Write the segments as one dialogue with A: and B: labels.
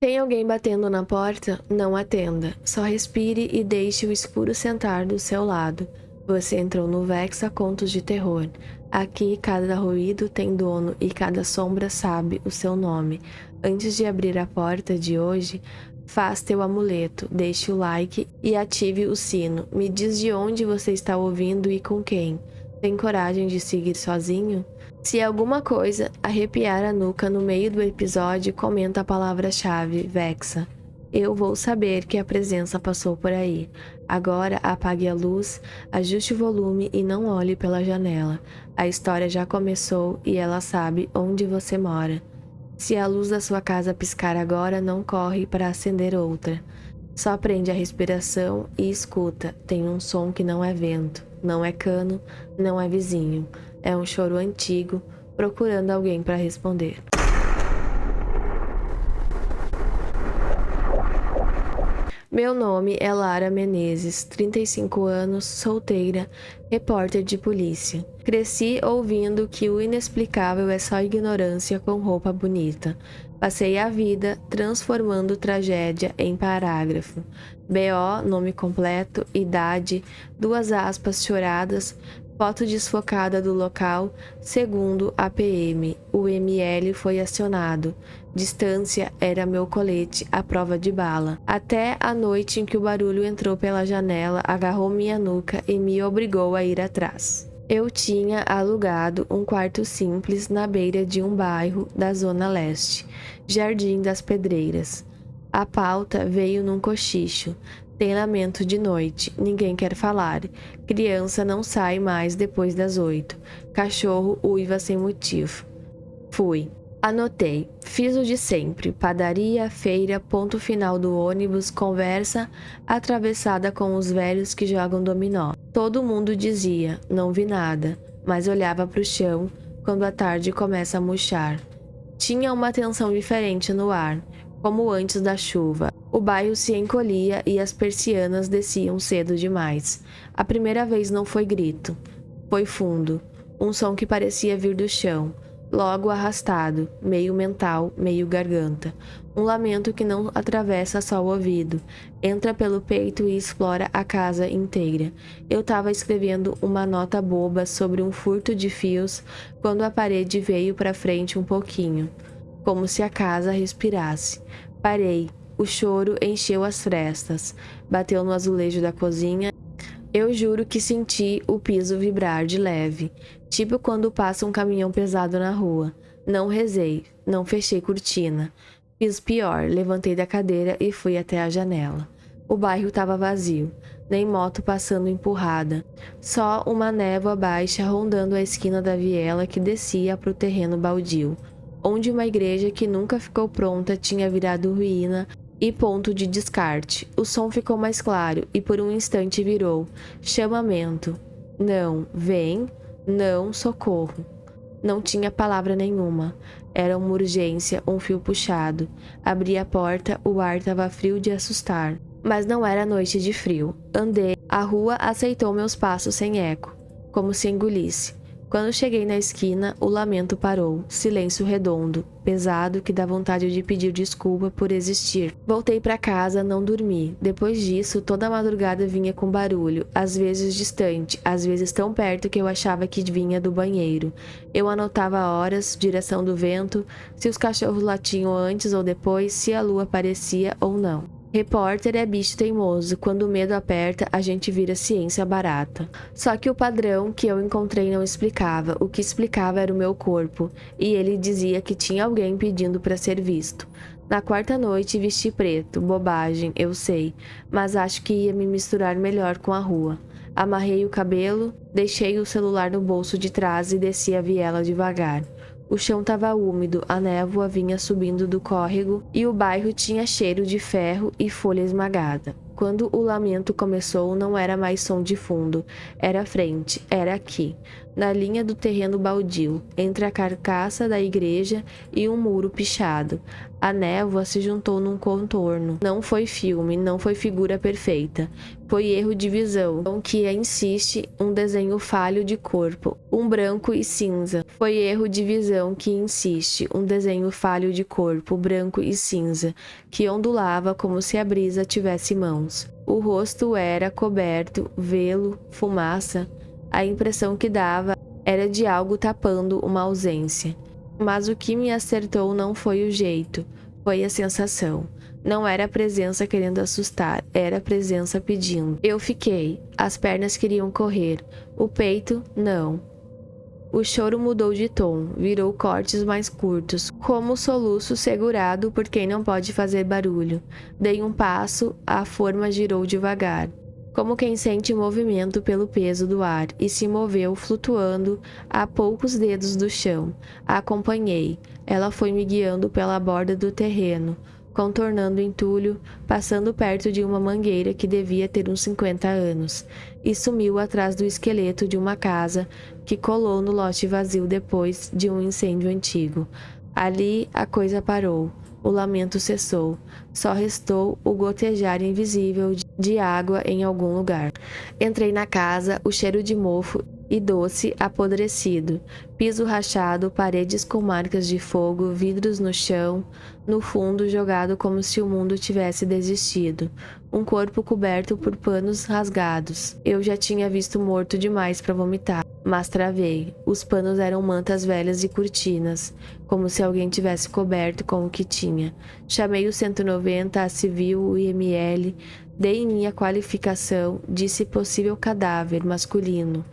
A: Tem alguém batendo na porta? Não atenda. Só respire e deixe o escuro sentar do seu lado. Você entrou no Vexa Contos de Terror. Aqui, cada ruído tem dono e cada sombra sabe o seu nome. Antes de abrir a porta de hoje, faz teu amuleto, deixe o like e ative o sino. Me diz de onde você está ouvindo e com quem. Tem coragem de seguir sozinho? Se alguma coisa arrepiar a nuca no meio do episódio, comenta a palavra-chave Vexa. Eu vou saber que a presença passou por aí. Agora apague a luz, ajuste o volume e não olhe pela janela. A história já começou e ela sabe onde você mora. Se a luz da sua casa piscar agora, não corre para acender outra. Só prende a respiração e escuta. Tem um som que não é vento, não é cano, não é vizinho. É um choro antigo, procurando alguém para responder. Meu nome é Lara Menezes, 35 anos, solteira, repórter de polícia. Cresci ouvindo que o inexplicável é só ignorância com roupa bonita. Passei a vida transformando tragédia em parágrafo. BO, nome completo, idade, 2 aspas choradas, foto desfocada do local, segundo a PM. O ML foi acionado. Distância era meu colete à prova de bala. Até a noite em que o barulho entrou pela janela, agarrou minha nuca e me obrigou a ir atrás. Eu tinha alugado um quarto simples na beira de um bairro da Zona Leste, Jardim das Pedreiras. A pauta veio num cochicho. Tem lamento de noite, ninguém quer falar. Criança não sai mais depois das 8. Cachorro uiva sem motivo. Fui. Anotei. Fiz o de sempre. Padaria, feira, ponto final do ônibus, conversa atravessada com os velhos que jogam dominó. Todo mundo dizia, não vi nada, mas olhava para o chão quando a tarde começa a murchar. Tinha uma tensão diferente no ar, como antes da chuva. O bairro se encolhia e as persianas desciam cedo demais. A primeira vez não foi grito. Foi fundo. Um som que parecia vir do chão. Logo arrastado, meio mental, meio garganta. Um lamento que não atravessa só o ouvido. Entra pelo peito e explora a casa inteira. Eu estava escrevendo uma nota boba sobre um furto de fios quando a parede veio para frente um pouquinho. Como se a casa respirasse. Parei. O choro encheu as frestas. Bateu no azulejo da cozinha. Eu juro que senti o piso vibrar de leve, tipo quando passa um caminhão pesado na rua. Não rezei, não fechei cortina. Fiz pior, levantei da cadeira e fui até a janela. O bairro estava vazio, nem moto passando empurrada. Só uma névoa baixa rondando a esquina da viela que descia para o terreno baldio, onde uma igreja que nunca ficou pronta tinha virado ruína e ponto de descarte. O som ficou mais claro e por um instante virou chamamento. Não, vem. Não, socorro. Não tinha palavra nenhuma. Era uma urgência, um fio puxado. Abri a porta, o ar estava frio de assustar. Mas não era noite de frio. Andei. A rua aceitou meus passos sem eco, como se engolisse. Quando cheguei na esquina, o lamento parou. Silêncio redondo, pesado, que dá vontade de pedir desculpa por existir. Voltei para casa, não dormi. Depois disso, toda a madrugada vinha com barulho, às vezes distante, às vezes tão perto que eu achava que vinha do banheiro. Eu anotava horas, direção do vento, se os cachorros latiam antes ou depois, se a lua aparecia ou não. Repórter é bicho teimoso. Quando o medo aperta, a gente vira ciência barata. Só que o padrão que eu encontrei não explicava. O que explicava era o meu corpo. E ele dizia que tinha alguém pedindo para ser visto. Na quarta noite vesti preto. Bobagem, eu sei. Mas acho que ia me misturar melhor com a rua. Amarrei o cabelo, deixei o celular no bolso de trás e desci a viela devagar. O chão estava úmido, a névoa vinha subindo do córrego e o bairro tinha cheiro de ferro e folha esmagada. Quando o lamento começou, não era mais som de fundo, era frente, era aqui, na linha do terreno baldio, entre a carcaça da igreja e um muro pichado. A névoa se juntou num contorno. Não foi filme, não foi figura perfeita. Foi erro de visão, que insiste um desenho falho de corpo, um branco e cinza. Foi erro de visão que insiste um desenho falho de corpo, branco e cinza, que ondulava como se a brisa tivesse mãos. O rosto era coberto, velo, fumaça. A impressão que dava era de algo tapando uma ausência. Mas o que me acertou não foi o jeito, foi a sensação. Não era a presença querendo assustar, era a presença pedindo. Eu fiquei. As pernas queriam correr. O peito, não. O choro mudou de tom, virou cortes mais curtos, como o soluço segurado por quem não pode fazer barulho. Dei um passo, a forma girou devagar, como quem sente movimento pelo peso do ar, e se moveu flutuando a poucos dedos do chão. A acompanhei. Ela foi me guiando pela borda do terreno, contornando o entulho, passando perto de uma mangueira que devia ter uns 50 anos, e sumiu atrás do esqueleto de uma casa que colou no lote vazio depois de um incêndio antigo. Ali a coisa parou. O lamento cessou. Só restou o gotejar invisível de água em algum lugar. Entrei na casa, o cheiro de mofo e doce apodrecido. Piso rachado, paredes com marcas de fogo, vidros no chão, no fundo jogado como se o mundo tivesse desistido. Um corpo coberto por panos rasgados. Eu já tinha visto morto demais para vomitar, mas travei. Os panos eram mantas velhas e cortinas, como se alguém tivesse coberto com o que tinha. Chamei o 190, a civil, o IML, dei minha qualificação, disse possível cadáver masculino.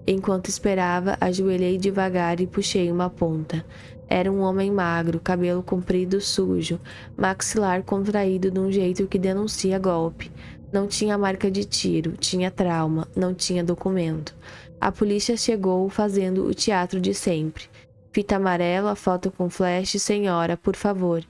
A: Enquanto esperava, ajoelhei devagar e puxei uma ponta. Era um homem magro, cabelo comprido sujo, maxilar contraído de um jeito que denuncia golpe. Não tinha marca de tiro, tinha trauma, não tinha documento. A polícia chegou fazendo o teatro de sempre. Fita amarela, foto com flash, senhora, por favor,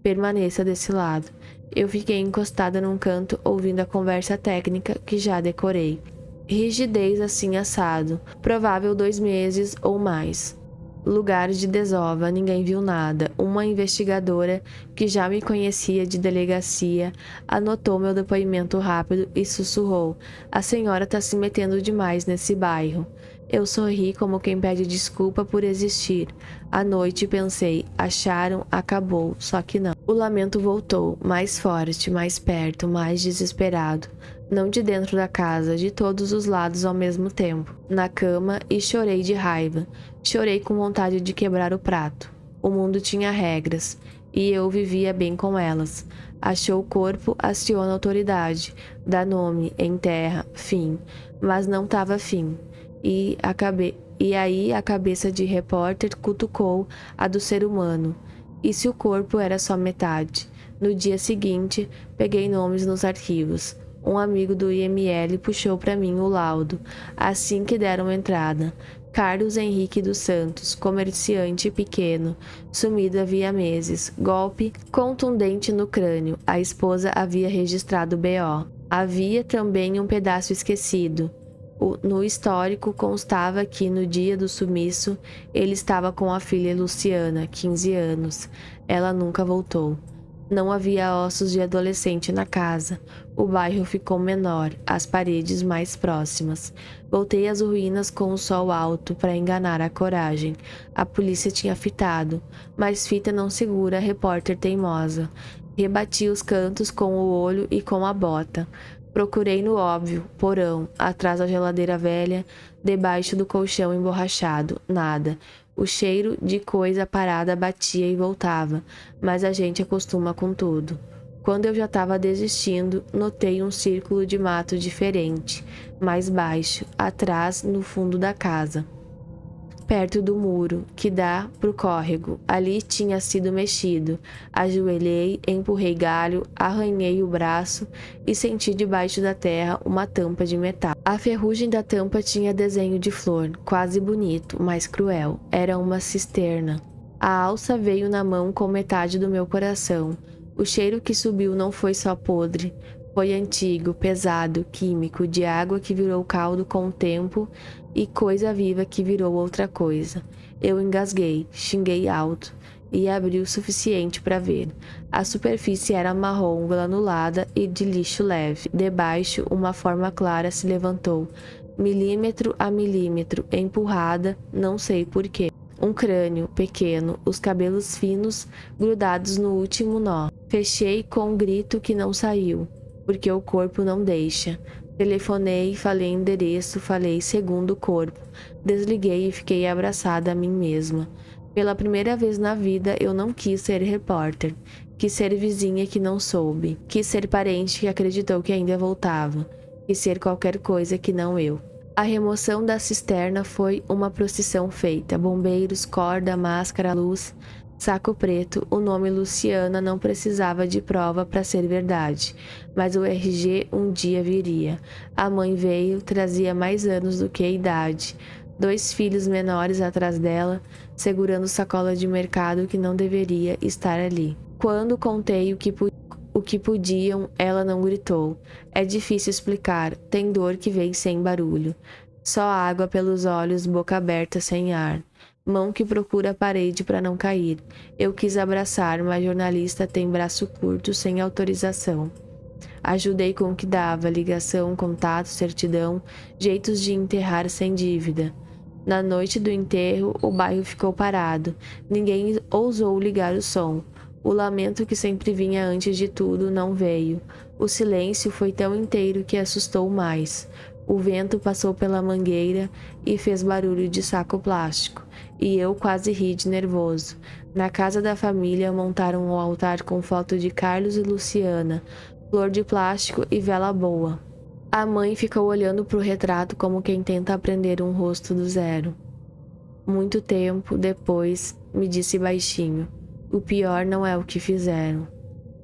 A: permaneça desse lado. Eu fiquei encostada num canto ouvindo a conversa técnica que já decorei. Rigidez assim assado, provável 2 meses ou mais. Lugar de desova, ninguém viu nada. Uma investigadora, que já me conhecia de delegacia, anotou meu depoimento rápido e sussurrou: a senhora tá se metendo demais nesse bairro. Eu sorri como quem pede desculpa por existir. À noite pensei, acharam, acabou, só que não. O lamento voltou, mais forte, mais perto, mais desesperado. Não de dentro da casa, de todos os lados ao mesmo tempo. Na cama, e chorei de raiva. Chorei com vontade de quebrar o prato. O mundo tinha regras, e eu vivia bem com elas. Achou o corpo, aciona a autoridade, dá nome, enterra, fim. Mas não tava fim. E aí a cabeça de repórter cutucou a do ser humano. E se o corpo era só metade? No dia seguinte, peguei nomes nos arquivos. Um amigo do IML puxou para mim o laudo, assim que deram entrada. Carlos Henrique dos Santos, comerciante pequeno, sumido havia meses. Golpe contundente no crânio. A esposa havia registrado BO. Havia também um pedaço esquecido. No histórico constava que, no dia do sumiço, ele estava com a filha Luciana, 15 anos. Ela nunca voltou. Não havia ossos de adolescente na casa. O bairro ficou menor, as paredes mais próximas. Voltei às ruínas com o sol alto para enganar a coragem. A polícia tinha fitado, mas fita não segura a repórter teimosa. Rebati os cantos com o olho e com a bota. Procurei no óbvio, porão, atrás da geladeira velha, debaixo do colchão emborrachado, nada. O cheiro de coisa parada batia e voltava, mas a gente acostuma com tudo. Quando eu já estava desistindo, notei um círculo de mato diferente, mais baixo, atrás, no fundo da casa. Perto do muro, que dá pro córrego. Ali tinha sido mexido. Ajoelhei, empurrei galho, arranhei o braço e senti debaixo da terra uma tampa de metal. A ferrugem da tampa tinha desenho de flor, quase bonito, mas cruel. Era uma cisterna. A alça veio na mão com metade do meu coração. O cheiro que subiu não foi só podre. Foi antigo, pesado, químico, de água que virou caldo com o tempo e coisa viva que virou outra coisa. Eu engasguei, xinguei alto. e abri o suficiente para ver. A superfície era marrom granulada e de lixo leve. Debaixo, uma forma clara se levantou, milímetro a milímetro, empurrada, não sei porquê. Um crânio pequeno, os cabelos finos grudados no último nó. Fechei com um grito que não saiu, porque o corpo não deixa. Telefonei, falei endereço, falei segundo corpo. Desliguei e fiquei abraçada a mim mesma. Pela primeira vez na vida, eu não quis ser repórter. Quis ser vizinha que não soube. Quis ser parente que acreditou que ainda voltava. Quis ser qualquer coisa que não eu. A remoção da cisterna foi uma procissão feita. Bombeiros, corda, máscara, luz, saco preto. O nome Luciana não precisava de prova para ser verdade, mas o RG um dia viria. A mãe veio, trazia mais anos do que a idade. 2 filhos menores atrás dela, segurando sacola de mercado que não deveria estar ali. Quando contei o que podiam, ela não gritou. É difícil explicar, tem dor que vem sem barulho. Só água pelos olhos, boca aberta sem ar. Mão que procura a parede para não cair. Eu quis abraçar, mas jornalista tem braço curto, sem autorização. Ajudei com o que dava, ligação, contato, certidão, jeitos de enterrar sem dívida. Na noite do enterro, o bairro ficou parado. Ninguém ousou ligar o som. O lamento que sempre vinha antes de tudo não veio. O silêncio foi tão inteiro que assustou mais. O vento passou pela mangueira e fez barulho de saco plástico, e eu quase ri de nervoso. Na casa da família montaram um altar com foto de Carlos e Luciana, flor de plástico e vela boa. A mãe ficou olhando para o retrato como quem tenta aprender um rosto do zero. Muito tempo depois, me disse baixinho: o pior não é o que fizeram,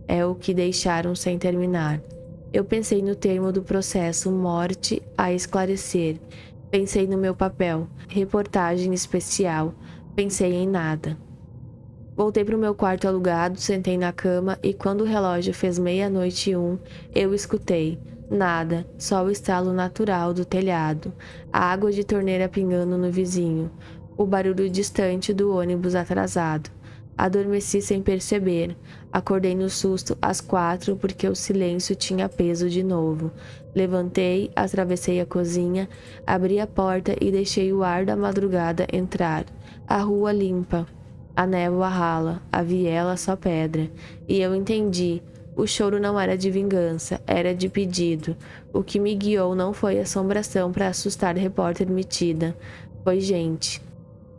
A: é o que deixaram sem terminar. Eu pensei no termo do processo, morte a esclarecer. Pensei no meu papel, reportagem especial. Pensei em nada. Voltei para o meu quarto alugado, sentei na cama e quando o relógio fez 00:01, eu escutei. Nada, só o estalo natural do telhado, a água de torneira pingando no vizinho, o barulho distante do ônibus atrasado. Adormeci sem perceber. Acordei no susto às 4 porque o silêncio tinha peso de novo. Levantei, atravessei a cozinha, abri a porta e deixei o ar da madrugada entrar. A rua limpa, a névoa rala, a viela só pedra. E eu entendi. O choro não era de vingança, era de pedido. O que me guiou não foi assombração para assustar repórter metida. Foi gente.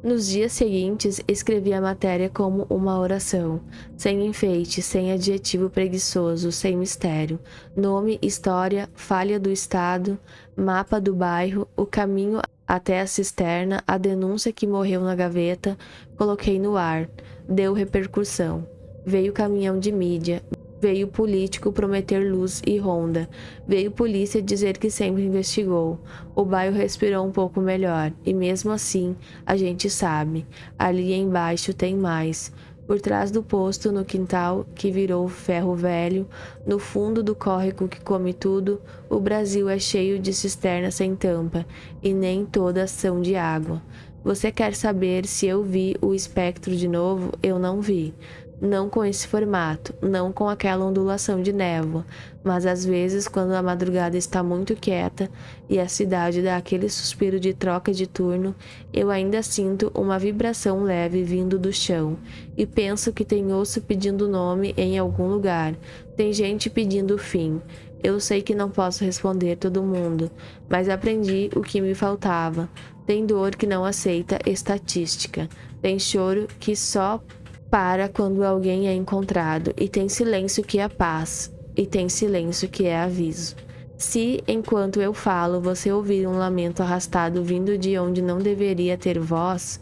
A: Nos dias seguintes, escrevi a matéria como uma oração, sem enfeite, sem adjetivo preguiçoso, sem mistério. Nome, história, falha do Estado, mapa do bairro, o caminho até a cisterna, a denúncia que morreu na gaveta, coloquei no ar. Deu repercussão. Veio caminhão de mídia. Veio político prometer luz e ronda. Veio polícia dizer que sempre investigou. O bairro respirou um pouco melhor. E mesmo assim, a gente sabe. Ali embaixo tem mais. Por trás do posto, no quintal, que virou ferro velho, no fundo do córrego que come tudo, o Brasil é cheio de cisternas sem tampa. E nem todas são de água. Você quer saber se eu vi o espectro de novo? Eu não vi. Não com esse formato, não com aquela ondulação de névoa, mas às vezes quando a madrugada está muito quieta e a cidade dá aquele suspiro de troca de turno, eu ainda sinto uma vibração leve vindo do chão e penso que tem osso pedindo nome em algum lugar, tem gente pedindo fim. Eu sei que não posso responder todo mundo, mas aprendi o que me faltava. Tem dor que não aceita estatística, tem choro que só para quando alguém é encontrado, e tem silêncio que é paz, e tem silêncio que é aviso. Se, enquanto eu falo, você ouvir um lamento arrastado vindo de onde não deveria ter voz,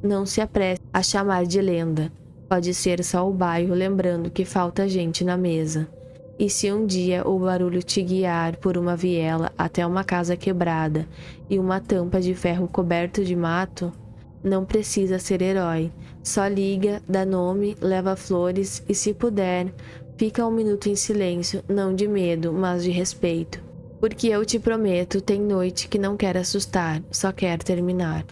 A: não se apresse a chamar de lenda. Pode ser só o bairro lembrando que falta gente na mesa. E se um dia o barulho te guiar por uma viela até uma casa quebrada e uma tampa de ferro coberto de mato, não precisa ser herói. Só liga, dá nome, leva flores e, se puder, fica 1 minuto em silêncio, não de medo, mas de respeito. Porque eu te prometo, tem noite que não quer assustar, só quer terminar.